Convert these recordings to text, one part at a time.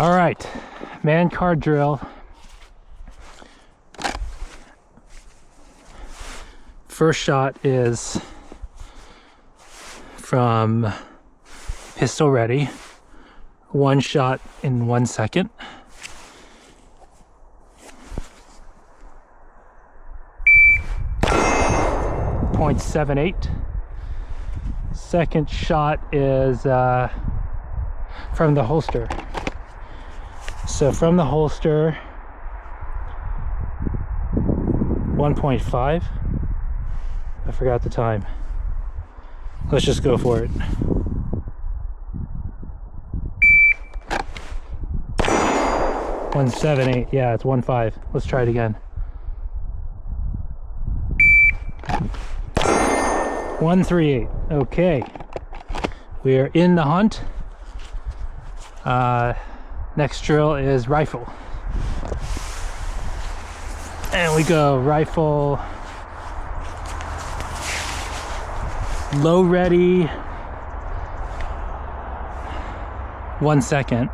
All right, man card drill. First shot is from pistol ready. One shot in 1 second. .78. Second shot is from the holster. So from the holster, 1.5. I forgot the time. Let's just go for it. .178. Yeah, it's 1.5. Let's try it again. 1.38. Okay, we are in the hunt. Next drill is rifle, and we go rifle low ready, 1 second.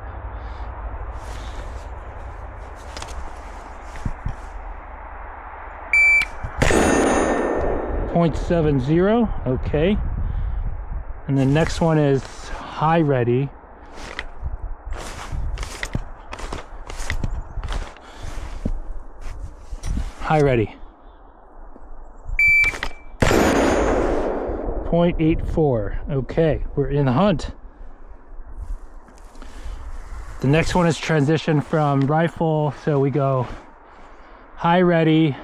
.70. Okay, and the next one is high ready. High ready. .84. Okay, we're in the hunt. The next one is transition from rifle, so we go high ready,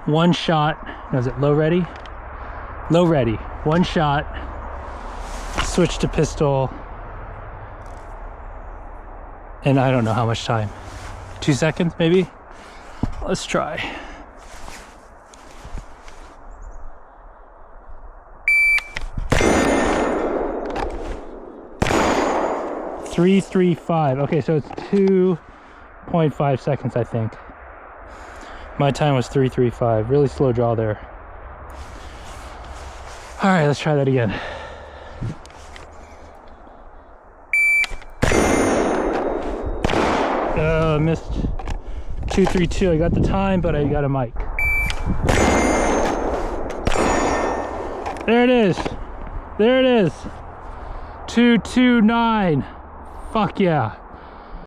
one shot. No, is it low ready? Low ready, one shot. Switch to pistol, and I don't know how much time. 2 seconds maybe? Let's try. .335. Okay, so it's 2.5 seconds, I think. My time was 3:35. Really slow draw there. All right, let's try that again. Missed 2:32. I got the time, but I got a mic. There it is. There it is. 2:29. Fuck yeah.